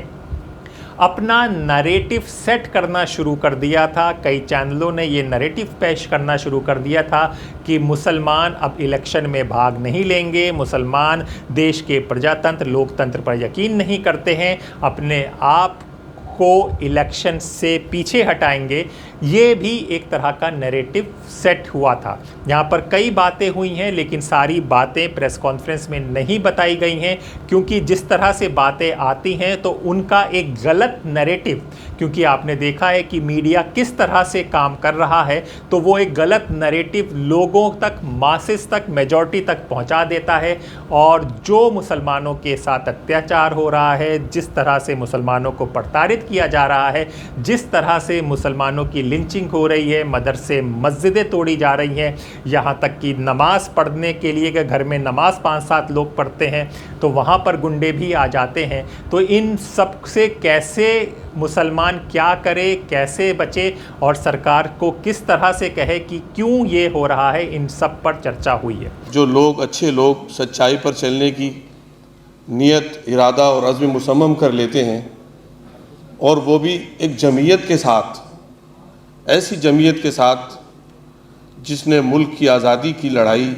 अपना नैरेटिव सेट करना शुरू कर दिया था। कई चैनलों ने ये नैरेटिव पेश करना शुरू कर दिया था कि मुसलमान अब इलेक्शन में भाग नहीं लेंगे, मुसलमान देश के प्रजातंत्र, लोकतंत्र पर यकीन नहीं करते हैं, अपने आप को इलेक्शन से पीछे हटाएंगे। ये भी एक तरह का नैरेटिव सेट हुआ था। यहाँ पर कई बातें हुई हैं, लेकिन सारी बातें प्रेस कॉन्फ्रेंस में नहीं बताई गई हैं, क्योंकि जिस तरह से बातें आती हैं तो उनका एक गलत नैरेटिव, क्योंकि आपने देखा है कि मीडिया किस तरह से काम कर रहा है, तो वो एक गलत नैरेटिव लोगों तक, मासेस तक, मेजॉरिटी तक पहुँचा देता है। और जो मुसलमानों के साथ अत्याचार हो रहा है, जिस तरह से मुसलमानों को प्रताड़ित किया जा रहा है, जिस तरह से मुसलमानों की लिंचिंग हो रही है, मदरसे मस्जिदें तोड़ी जा रही हैं, यहाँ तक कि नमाज़ पढ़ने के लिए कि घर में नमाज़ 5-7 लोग पढ़ते हैं तो वहाँ पर गुंडे भी आ जाते हैं। तो इन सब से कैसे मुसलमान क्या करे, कैसे बचे, और सरकार को किस तरह से कहे कि क्यों ये हो रहा है, इन सब पर चर्चा हुई है। जो लोग, अच्छे लोग सच्चाई पर चलने की नीयत, इरादा और अज़्म मुसम्मम कर लेते हैं, और वो भी एक जमीयत के साथ, ऐसी जमीयत के साथ जिसने मुल्क की आज़ादी की लड़ाई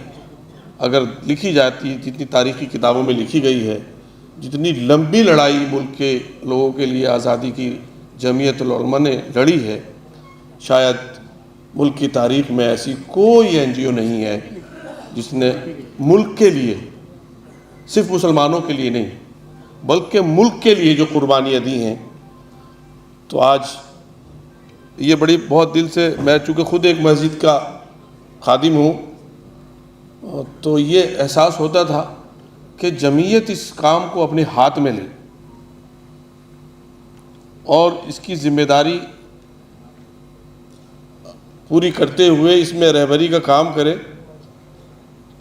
अगर लिखी जाती, जितनी तारीख़ी किताबों में लिखी गई है, जितनी लंबी लड़ाई मुल्क के लोगों के लिए आज़ादी की जमीयतुल उलमा ने लड़ी है, शायद मुल्क की तारीख़ में ऐसी कोई NGO नहीं है जिसने मुल्क के लिए, सिर्फ मुसलमानों के लिए नहीं बल्कि मुल्क के लिए जो कुर्बानियाँ दी हैं। तो आज ये बड़ी बहुत दिल से, मैं चूँकि ख़ुद एक मस्जिद का खादिम हूँ, तो ये एहसास होता था कि जमीयत इस काम को अपने हाथ में ले और इसकी ज़िम्मेदारी पूरी करते हुए इसमें रहबरी का काम करे।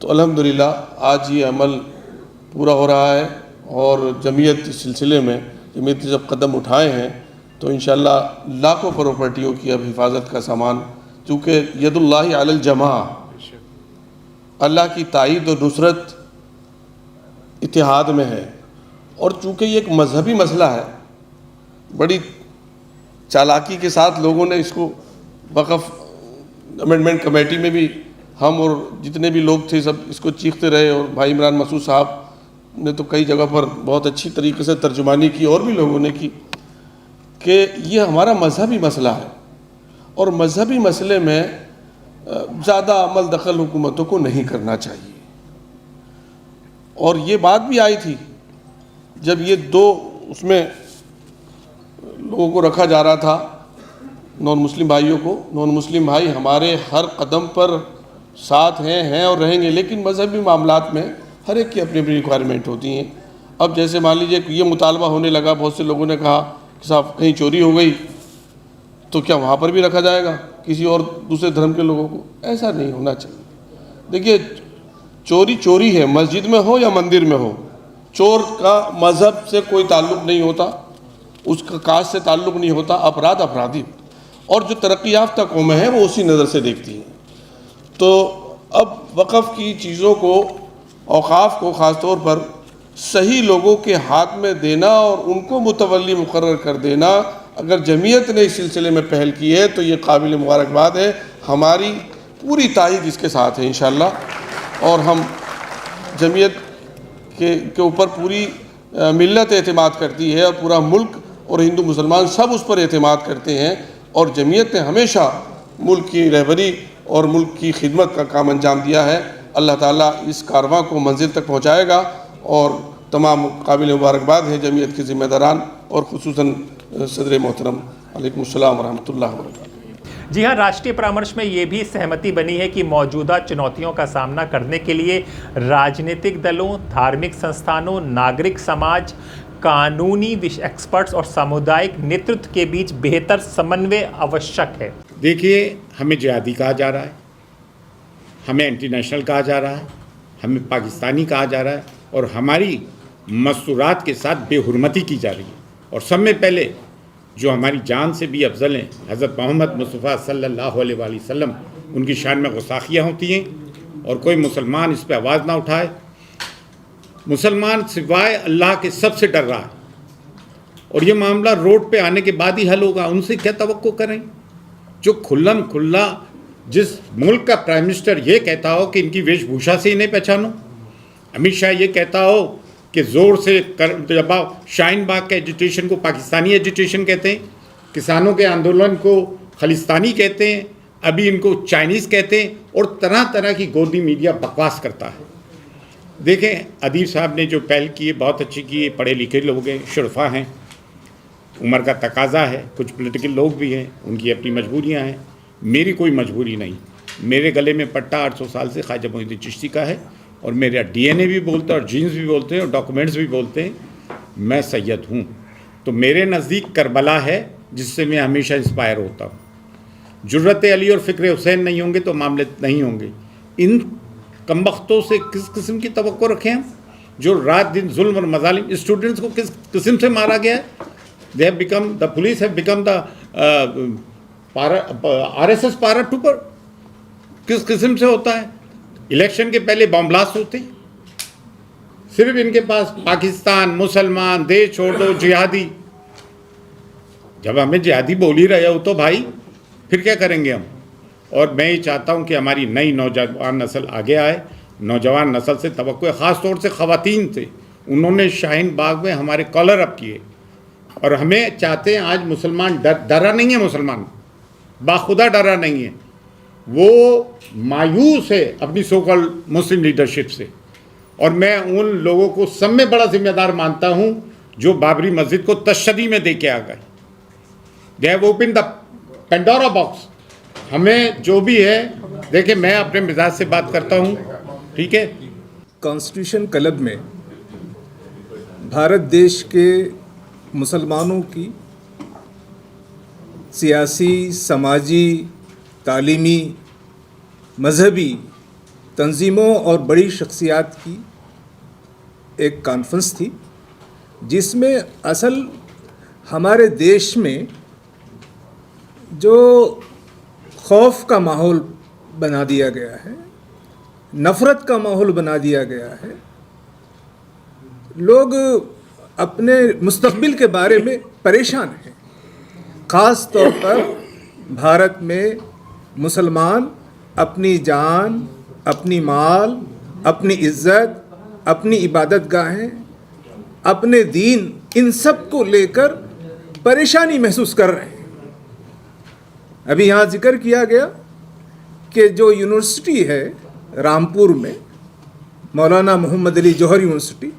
तो अल्हम्दुलिल्लाह आज ये अमल पूरा हो रहा है, और जमीयत इस सिलसिले में जमीयत ने जब कदम उठाए हैं तो इंशाअल्लाह लाखों प्रॉपर्टियों की अब हिफाजत का सामान, चूँकि यदुल्लाहि अलल जमा, अल्लाह की ताईद और नुसरत इत्तेहाद में है, और चूँकि ये एक मजहबी मसला है, बड़ी चालाकी के साथ लोगों ने इसको वक़्फ़ अमेंडमेंट कमेटी में भी हम और जितने भी लोग थे सब इसको चीखते रहे, और भाई इमरान मसूद साहब ने तो कई जगह पर बहुत अच्छी तरीके से तर्जुमानी की, और भी लोगों ने की, कि ये हमारा मजहबी मसला है और मजहबी मसले में ज़्यादा अमल दखल हुकूमतों को नहीं करना चाहिए। और ये बात भी आई थी जब ये दो उसमें लोगों को रखा जा रहा था, नॉन मुस्लिम भाइयों को। नॉन मुस्लिम भाई हमारे हर कदम पर साथ हैं और रहेंगे, लेकिन मजहबी मामलात में हर एक की अपनी अपनी रिक्वायरमेंट होती हैं। अब जैसे मान लीजिए ये मुतालबा होने लगा, बहुत से लोगों ने कहा कि साहब कहीं चोरी हो गई तो क्या वहाँ पर भी रखा जाएगा किसी और दूसरे धर्म के लोगों को? ऐसा नहीं होना चाहिए। देखिए, चोरी चोरी है, मस्जिद में हो या मंदिर में हो। चोर का मज़हब से कोई ताल्लुक़ नहीं होता, उसका कास्ट से ताल्लुक़ नहीं होता, अपराध अपराधी। और जो तरक्की याफ्ता कौमें हैं वो उसी नज़र से देखती हैं। तो अब वक़फ़ की चीज़ों को, औक़ाफ़ को ख़ास तौर पर सही लोगों के हाथ में देना और उनको मुतवल्ली मुकर्रर कर देना, अगर जमीयत ने इस सिलसिले में पहल की है तो ये काबिल मुबारकबाद है। हमारी पूरी तायीद इसके साथ है इंशाअल्लाह। और हम जमीयत के ऊपर पूरी मिल्लत एतमाद करती है, और पूरा मुल्क और हिंदू मुसलमान सब उस पर एतमाद करते हैं। और जमीयत ने हमेशा मुल्क की रहबरी और मुल्क की खिदमत का काम अंजाम दिया है। अल्लाह ताला इस कारवां को मंजिल तक पहुँचाएगा, और तमाम काबिल मुबारकबाद हैं जमीयत के ज़िम्मेदारान और खुसूसन सदर मोहतरम अलैकुम अस्सलाम व रहमतुल्लाहि व बरकातुहू। जी हाँ, राष्ट्रीय परामर्श में ये भी सहमति बनी है कि मौजूदा चुनौतियों का सामना करने के लिए राजनीतिक दलों, धार्मिक संस्थानों, नागरिक समाज, कानूनी एक्सपर्ट्स और सामुदायिक नेतृत्व के बीच बेहतर समन्वय आवश्यक है। देखिए, हमें जिहादी कहा जा रहा है, हमें एंटी नेशनल कहा जा रहा है, हमें पाकिस्तानी कहा जा रहा है, और हमारी मस्तूरात के साथ बेहुरमती की जा रही है। और सब में पहले जो हमारी जान से भी अफजल हैं, हज़रत मोहम्मद मुस्तफ़ा सल्लल्लाहु अलैहि वसल्लम, उनकी शान में गुस्ताखियाँ होती हैं, और कोई मुसलमान इस पर आवाज़ ना उठाए। मुसलमान सिवाय अल्लाह के सबसे डर रहा है, और ये मामला रोड पे आने के बाद ही हल होगा। उनसे क्या तवक्को करें जो खुल्लम खुल्ला, जिस मुल्क का प्राइम मिनिस्टर ये कहता हो कि इनकी वेशभूषा से इन्हें पहचानो, अमित शाह ये कहता हो कि ज़ोर से दबाव, शाहीन बाग के एजिटेशन को पाकिस्तानी एजिटेशन कहते हैं, किसानों के आंदोलन को खालिस्तानी कहते हैं, अभी इनको चाइनीज़ कहते हैं, और तरह तरह की गोदी मीडिया बकवास करता है। देखें, अदीब साहब ने जो पहल की है बहुत अच्छी की है, पढ़े लिखे लोग हैं, शुरफा हैं, उम्र का तकाजा है, कुछ पॉलिटिकल लोग भी हैं, उनकी अपनी मजबूरियाँ हैं। मेरी कोई मजबूरी नहीं, मेरे गले में पट्टा 800 साल से ख्वाजा मोइनुद्दीन चिश्ती का है, और मेरा डीएनए भी बोलता है, और जीन्स भी बोलते हैं, और डॉक्यूमेंट्स भी बोलते हैं मैं सैयद हूँ। तो मेरे नज़दीक करबला है जिससे मैं हमेशा इंस्पायर होता हूँ। जुर्रत अली और फ़िक्र हुसैन नहीं होंगे तो मामले नहीं होंगे। इन कमबख्तों से किस किस्म की तवक्को रखें हम, जो रात दिन जुल्म और मजालिम, स्टूडेंट्स को किस किस्म से मारा गया है। They have become, the police have become the RSS पारा ट्रूपर। किस किस्म से होता है? इलेक्शन के पहले बम ब्लास्ट होते, सिर्फ इनके पास पाकिस्तान, मुसलमान, देश छोड़ दो, जिहादी। जब हमें जिहादी बोल ही रहे हो तो भाई फिर क्या करेंगे हम। और मैं ये चाहता हूँ कि हमारी नई नौजवान नस्ल आगे आए। नौजवान नस्ल से तवक्को, ख़ास तौर से ख़वातीन थे, उन्होंने शाहीन बाग में हमारे कॉलर अप किए, और हमें चाहते हैं आज मुसलमान डरा नहीं है, मुसलमान बाखुदा डरा नहीं है, वो मायूस है अपनी सोकॉल्ड मुस्लिम लीडरशिप से। और मैं उन लोगों को सब में बड़ा जिम्मेदार मानता हूँ जो बाबरी मस्जिद को तशद्दी में दे के आ गए। They have open the Pandora box. हमें जो भी है, देखिए मैं अपने मिजाज से बात करता हूँ, ठीक है। कॉन्स्टिट्यूशन क्लब में भारत देश के मुसलमानों की सियासी, समाजी, तालीमी, मजहबी तंजीमों और बड़ी शख्सियात की एक कॉन्फ्रेंस थी, जिसमें असल हमारे देश में जो खौफ का माहौल बना दिया गया है, नफ़रत का माहौल बना दिया गया है, लोग अपने मुस्तक़बिल के बारे में परेशान हैं। ख़ास तौर पर भारत में मुसलमान अपनी जान, अपनी माल, अपनी इज्जत, अपनी इबादत गाहें, अपने दीन, इन सब को लेकर परेशानी महसूस कर रहे हैं। अभी यहाँ जिक्र किया गया कि जो यूनिवर्सिटी है रामपुर में, मौलाना मोहम्मद अली जौहर यूनिवर्सिटी,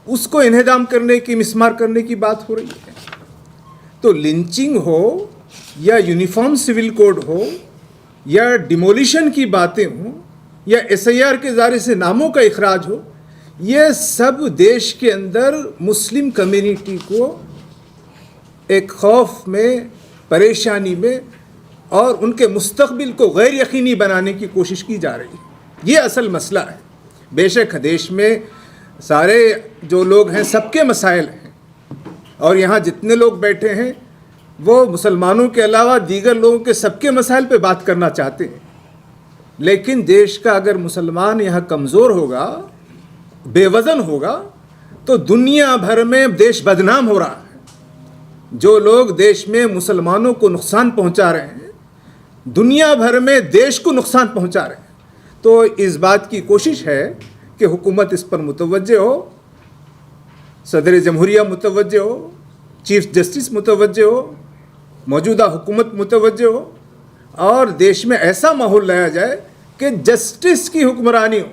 उसको इन्हेदाम करने की, मिसमार करने की बात हो रही है। तो लिंचिंग हो या यूनिफॉर्म सिविल कोड हो या डिमोलिशन की बातें हों या SIR के ज़रिए से नामों का इखराज हो, ये सब देश के अंदर मुस्लिम कम्युनिटी को एक खौफ में, परेशानी में और उनके मुस्तकबिल को गैर यकीनी बनाने की कोशिश की जा रही है। ये असल मसला है। बेशक देश में सारे जो लोग हैं सबके मसाइल हैं और यहाँ जितने लोग बैठे हैं वो मुसलमानों के अलावा दीगर लोगों के सबके मसाइल पे बात करना चाहते हैं, लेकिन देश का अगर मुसलमान यहाँ कमज़ोर होगा, बेवज़न होगा, तो दुनिया भर में देश बदनाम हो रहा है। जो लोग देश में मुसलमानों को नुकसान पहुँचा रहे हैं, दुनिया भर में देश को नुकसान पहुँचा रहे हैं। तो इस बात की कोशिश है कि हुकूमत इस पर मुतवज्जे हो, सदर जमहूरिया मुतवज्जे हो, चीफ जस्टिस मुतवज्जे हो, मौजूदा हुकूमत मुतवज्जे हो और देश में ऐसा माहौल लाया जाए कि जस्टिस की हुक्मरानी हो,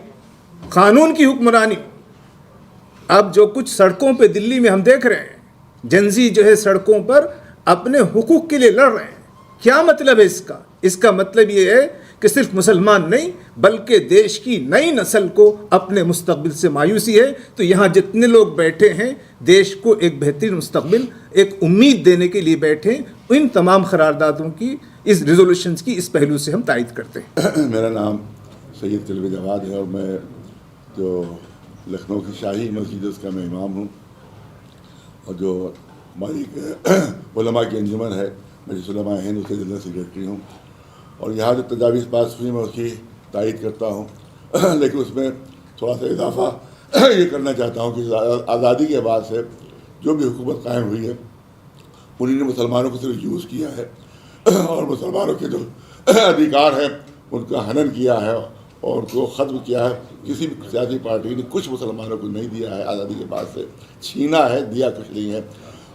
कानून की हुक्मरानी हो। अब जो कुछ सड़कों पे दिल्ली में हम देख रहे हैं, जनजी जो है सड़कों पर अपने हुकूक के लिए लड़ रहे हैं, क्या मतलब है इसका? इसका मतलब ये है कि सिर्फ मुसलमान नहीं बल्कि देश की नई नस्ल को अपने मुस्तकबिल से मायूसी है। तो यहाँ जितने लोग बैठे हैं देश को एक बेहतरीन मुस्तकबिल, एक उम्मीद देने के लिए बैठे हैं। इन तमाम करारदादों की, इस रिजोल्यूशंस की, इस पहलू से हम तायद करते हैं। मेरा नाम सैयद तलबी जवाद है और मैं जो लखनऊ की शाही मस्जिद उसका मैं इमाम हूँ और जो हमारी उलमा की अंजुमन है, मजलिस उलमा हिंद, उसके जनरल सेक्रेटरी हूँ और यहाँ जो तजावीज़ पास हुई मैं उसकी तायद करता हूँ। लेकिन उसमें थोड़ा सा इजाफा ये करना चाहता हूँ कि आज़ादी के बाद से जो भी हुकूमत कायम हुई है उन्हीं ने मुसलमानों को सिर्फ यूज़ किया है और मुसलमानों के जो अधिकार हैं उनका हनन किया है और उनको ख़त्म किया है। किसी भी सियासी पार्टी ने कुछ मुसलमानों को नहीं दिया है, आज़ादी के बाद से छीना है, दिया कुछ नहीं है।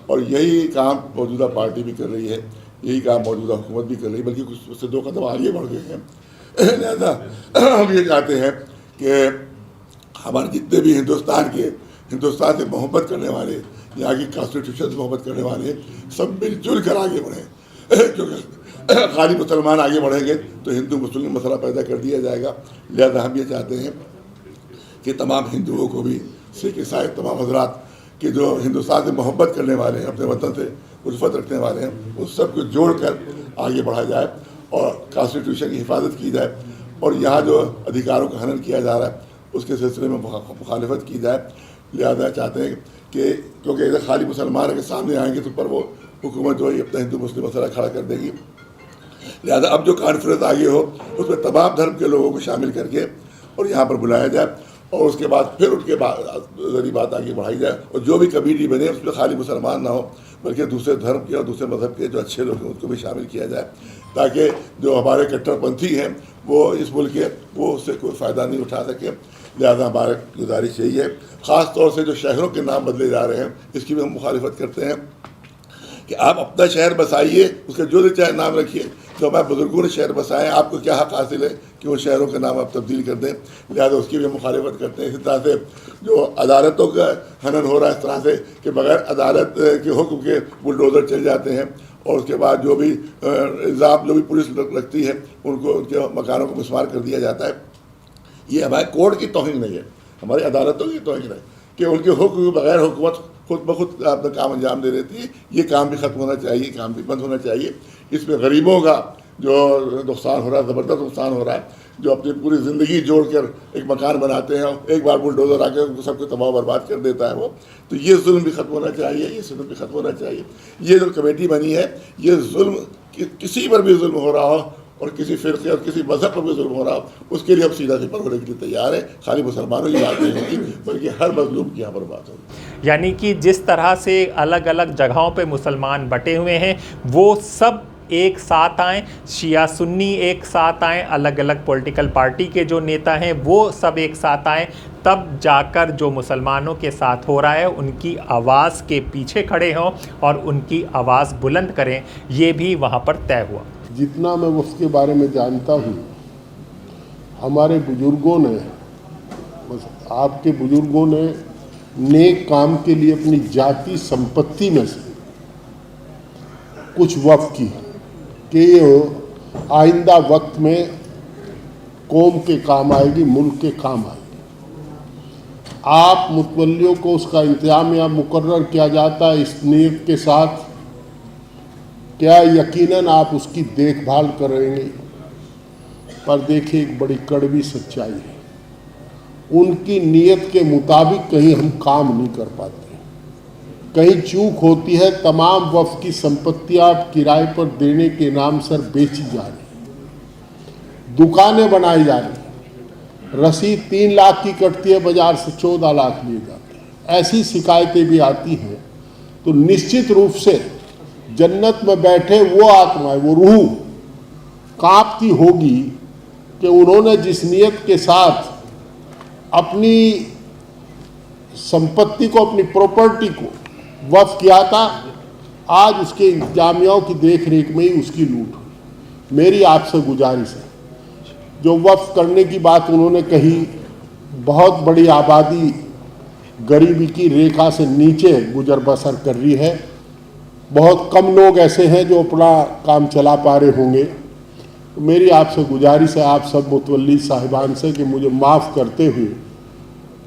और यही काम मौजूदा पार्टी भी कर रही है, यही काम मौजूदा हुकूमत भी कर रही है, बल्कि कुछ उससे 2 कदम आगे बढ़ गए हैं। लिहाजा हम ये चाहते हैं कि हमारे जितने भी हिंदुस्तान से मोहब्बत करने वाले, यहाँ की कॉन्स्टिट्यूशन से मोहब्बत करने वाले, सब मिलजुल कर आगे बढ़ें। क्योंकि खाली मुसलमान आगे बढ़ेंगे तो हिंदू मुस्लिम मसला पैदा कर दिया जाएगा। लिहाजा हम ये चाहते हैं कि तमाम हिंदुओं को भी, सिख ईसाई तमाम हजरात कि जो हिंदुस्तान से मोहब्बत करने वाले हैं, अपने वतन से उल्फत रखने वाले हैं, उस सब को जोड़ कर आगे बढ़ा जाए और कॉन्स्टिट्यूशन की हिफाजत की जाए और यहाँ जो अधिकारों का हनन किया जा रहा है उसके सिलसिले में मुखालिफत की जाए। लिहाजा चाहते हैं कि क्योंकि इधर खाली मुसलमान अगर सामने आएंगे तो पर वो हुकूमत जो है अपना हिंदू मुस्लिम मसला खड़ा कर देगी। लिहाजा अब जो कॉन्फ्रेंस आगे हो उसमें तमाम धर्म के लोगों को शामिल करके और यहाँ पर बुलाया जाए और उसके बाद फिर उनके जरिए बात आगे बढ़ाई जाए और जो भी कमेटी बने उसमें खाली मुसलमान ना हो बल्कि दूसरे धर्म के और दूसरे मज़हब के जो अच्छे लोग हैं उनको भी शामिल किया जाए, ताकि जो हमारे कट्टरपंथी हैं वो इस मुल्क के वो उससे कोई फ़ायदा नहीं उठा सके। लिहाजा हमारी गुजारिश यही है, ख़ास तौर से जो शहरों के नाम बदले जा रहे हैं इसकी भी हम मुखालिफत करते हैं कि आप अपना शहर बसाइए, उसके जो भी चाहे नाम रखिए, जो हमारे बुजुर्गों ने शहर बसाए, आपको क्या हक़ हासिल है कि वो शहरों के नाम आप तब्दील कर दें। लिहाजा उसकी भी मुखालिफत करते हैं। इसी तरह से जो अदालतों का हनन हो रहा है इस तरह से कि बगैर अदालत के हुक्म के बुलडोज़र चल जाते हैं और उसके बाद जो भी इल्ज़ाम जो भी पुलिस रखती है उनको उनके मकानों को मिसमार कर दिया जाता है। ये हमारे कोर्ट की तौहीन नहीं है, हमारी अदालतों की तौहीन है कि उनके हुक्म बगैर हुकूमत खुद ब खुद अपना काम अंजाम दे देती है। ये काम भी ख़त्म होना चाहिए, काम भी बंद होना चाहिए। इसमें गरीबों का जो नुकसान हो रहा है, ज़बरदस्त नुकसान हो रहा है, जो अपनी पूरी ज़िंदगी जोड़कर एक मकान बनाते हैं, एक बार बुलडोज़र आके उनको सबको तबाह बर्बाद कर देता है वो। तो ये जुल्म भी ख़त्म होना चाहिए, ये जुल्म भी ख़त्म होना चाहिए। ये जो कमेटी बनी है, ये जुल्म किसी पर भी जुल्म हो रहा हो और किसी फ़िरक़े और किसी मज़हब पर भी जुल्म हो रहा हो, उसके लिए हम सीधा सिपर होने के लिए तैयार है। खाली मुसलमानों की बात नहीं होगी बल्कि हर मज़लूम की यहाँ पर बात होगी। यानी कि जिस तरह से अलग अलग जगहों पे मुसलमान बटे हुए हैं वो सब एक साथ आएँ, शिया सुन्नी एक साथ आएँ, अलग अलग पॉलिटिकल पार्टी के जो नेता हैं वो सब एक साथ आएँ, तब जाकर जो मुसलमानों के साथ हो रहा है उनकी आवाज़ के पीछे खड़े हों और उनकी आवाज़ बुलंद करें, ये भी वहाँ पर तय हुआ। जितना मैं उसके बारे में जानता हूँ, हमारे बुजुर्गों ने, बस आपके बुजुर्गों ने नेक काम के लिए अपनी जाति संपत्ति में से कुछ वक्फ की कि ये आइंदा वक्त में कौम के काम आएगी, मुल्क के काम आएगी। आप मुतवल्लियों को उसका इंतजाम या मुकर्रर किया जाता है इस नीयत के साथ, क्या यकीनन आप उसकी देखभाल करेंगे। पर देखिए एक बड़ी कड़वी सच्चाई है, उनकी नीयत के मुताबिक कहीं हम काम नहीं कर पाते, कहीं चूक होती है। तमाम वफ़ की संपत्तियां किराए पर देने के नाम से बेची जा रही, दुकानें बनाई जा रही, रसीद 3 लाख की कटती है, बाजार से 14 लाख लिए जाते हैं। ऐसी शिकायतें भी आती हैं। तो निश्चित रूप से जन्नत में बैठे वो आत्माएं, वो रूह कांपती होगी कि उन्होंने जिस नियत के साथ अपनी संपत्ति को, अपनी प्रॉपर्टी को वक्फ किया था, आज उसके इंतजामियाओं की देख रेख में ही उसकी लूट हुई। मेरी आपसे गुजारिश है, जो वक्फ करने की बात उन्होंने कही, बहुत बड़ी आबादी गरीबी की रेखा से नीचे गुजर बसर कर रही है, बहुत कम लोग ऐसे हैं जो अपना काम चला पा रहे होंगे। तो मेरी आपसे गुजारिश है, आप सब मुतवल्ली साहिबान से, कि मुझे माफ़ करते हुए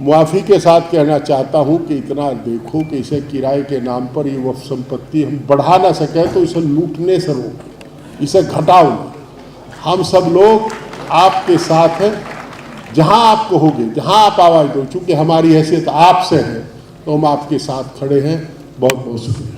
मुआफ़ी के साथ कहना चाहता हूं कि इतना देखो कि इसे किराए के नाम पर ये वक्फ संपत्ति हम बढ़ा ना सकें तो इसे लूटने से रोकें, इसे घटाओ। हम सब लोग आपके साथ हैं, जहां आप कहोगे, जहां आप आवाज़ दो, चूँकि हमारी हैसियत आपसे है तो हम आपके साथ खड़े हैं। बहुत बहुत शुक्रिया।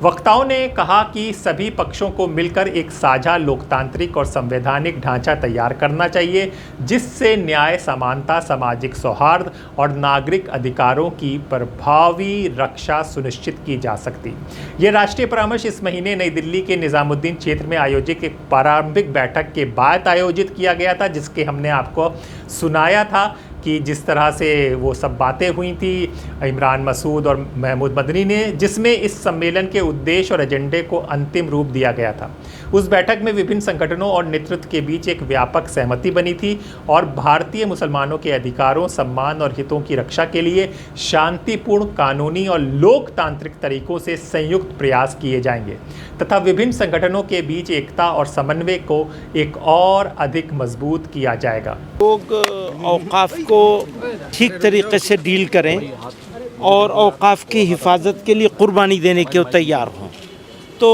वक्ताओं ने कहा कि सभी पक्षों को मिलकर एक साझा लोकतांत्रिक और संवैधानिक ढांचा तैयार करना चाहिए, जिससे न्याय, समानता, सामाजिक सौहार्द और नागरिक अधिकारों की प्रभावी रक्षा सुनिश्चित की जा सकती। ये राष्ट्रीय परामर्श इस महीने नई दिल्ली के निज़ामुद्दीन क्षेत्र में आयोजित एक प्रारंभिक बैठक के बाद आयोजित किया गया था, जिसके हमने आपको सुनाया था कि जिस तरह से वो सब बातें हुई थी इमरान मसूद और महमूद मदनी ने, जिसमें इस सम्मेलन के उद्देश्य और एजेंडे को अंतिम रूप दिया गया था। उस बैठक में विभिन्न संगठनों और नेतृत्व के बीच एक व्यापक सहमति बनी थी और भारतीय मुसलमानों के अधिकारों, सम्मान और हितों की रक्षा के लिए शांतिपूर्ण, कानूनी और लोकतांत्रिक तरीकों से संयुक्त प्रयास किए जाएंगे तथा विभिन्न संगठनों के बीच एकता और समन्वय को एक और अधिक मजबूत किया जाएगा। लोग औकाफ को ठीक तरीके से डील करें और औकाफ की हिफाजत के लिए कुर्बानी देने के तैयार हों। तो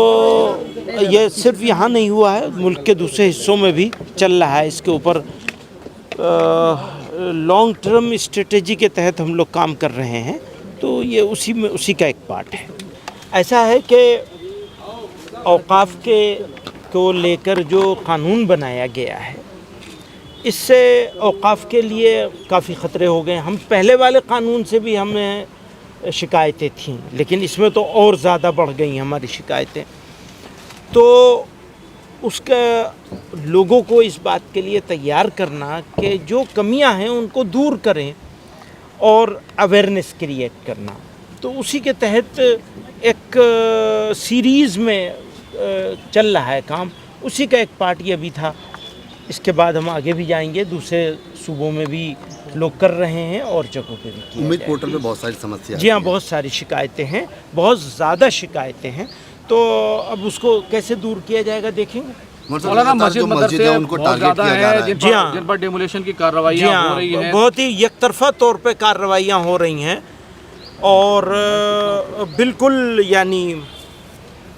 ये सिर्फ यहाँ नहीं हुआ है, मुल्क के दूसरे हिस्सों में भी चल रहा है। इसके ऊपर लॉन्ग टर्म स्ट्रेटेजी के तहत हम लोग काम कर रहे हैं, तो ये उसी का एक पार्ट है। ऐसा है कि औकाफ को लेकर जो कानून बनाया गया है, इससे औकाफ के लिए काफ़ी ख़तरे हो गए। हम पहले वाले कानून से भी हमें शिकायतें थीं, लेकिन इसमें तो और ज़्यादा बढ़ गई हमारी शिकायतें। तो उसका लोगों को इस बात के लिए तैयार करना कि जो कमियां हैं उनको दूर करें और अवेयरनेस क्रिएट करना, तो उसी के तहत एक सीरीज़ में चल रहा है काम। उसी का एक पार्ट ये भी था। इसके बाद हम आगे भी जाएंगे, दूसरे सूबों में भी लोग कर रहे हैं और जगहों पे भी किया उम्मीद पोर्टल में बहुत सारी समस्याएं। जी हाँ, बहुत सारी शिकायतें हैं, बहुत ज़्यादा शिकायतें हैं। तो अब उसको कैसे दूर किया जाएगा देखेंगे। मस्जिद है उनको टारगेट किया जा रहा है। जी हाँ, जिन पर डेमोलेशन की कार्रवाइयां हो रही हैं, बहुत ही एकतरफा तौर पे कार्रवाइयाँ हो रही हैं और बिल्कुल यानी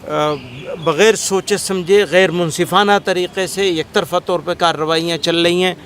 बग़ैर सोचे समझे, गैर मुनसिफाना तरीक़े से एकतरफा तौर पे कार्रवाइयाँ चल रही हैं।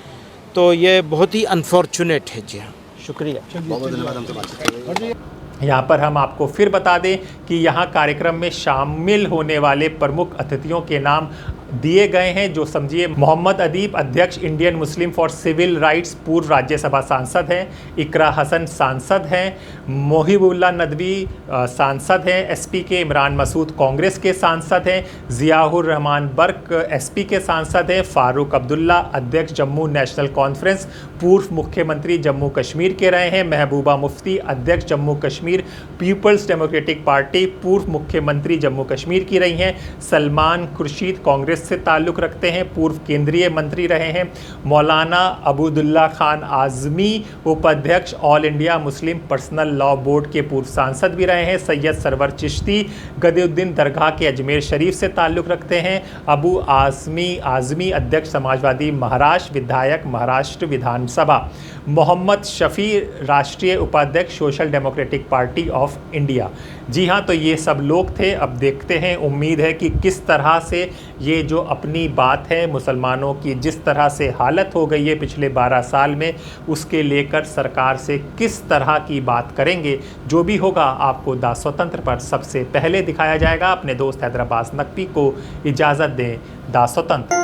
तो ये बहुत ही अनफॉर्चुनेट है। जी हाँ, शुक्रिया। बहुत धन्यवाद हमसे बातचीत। यहाँ पर हम आपको फिर बता दें कि यहाँ कार्यक्रम में शामिल होने वाले प्रमुख अतिथियों के नाम दिए गए हैं, जो समझिए मोहम्मद अदीब अध्यक्ष Indian Muslim for Civil Rights पूर्व राज्यसभा सांसद हैं, इकरा हसन सांसद हैं, मोहिबुल्लाह नदवी सांसद हैं, एसपी के इमरान मसूद कांग्रेस के सांसद हैं, ज़ियाउर रहमान बर्क एसपी के सांसद हैं, फारूक अब्दुल्ला अध्यक्ष जम्मू नेशनल कॉन्फ्रेंस पूर्व मुख्यमंत्री जम्मू कश्मीर के रहे हैं, महबूबा मुफ्ती अध्यक्ष Jammu Kashmir Peoples Democratic Party पूर्व मुख्यमंत्री जम्मू कश्मीर की रही हैं, सलमान खुर्शीद कांग्रेस से ताल्लुक़ रखते हैं, पूर्व केंद्रीय मंत्री रहे हैं, मौलाना अबूदुल्ला खान आज़मी उपाध्यक्ष all India Muslim personal law board के पूर्व सांसद भी रहे हैं, सैयद सरवर चिश्ती गदरुद्दीन दरगाह के अजमेर शरीफ से ताल्लुक़ रखते हैं, अबू आज़मी अध्यक्ष समाजवादी महाराष्ट्र विधायक महाराष्ट्र विधानसभा, मोहम्मद शफ़ी राष्ट्रीय उपाध्यक्ष Social Democratic Party of India. जी हाँ, तो ये सब लोग थे। अब देखते हैं, उम्मीद है कि किस तरह से ये जो अपनी बात है मुसलमानों की जिस तरह से हालत हो गई है पिछले 12 साल में, उसके लेकर सरकार से किस तरह की बात करेंगे। जो भी होगा आपको दा स्वतंत्र पर सबसे पहले दिखाया जाएगा। अपने दोस्त हैदराबाद नकवी को इजाज़त दें। दा स्वतंत्र।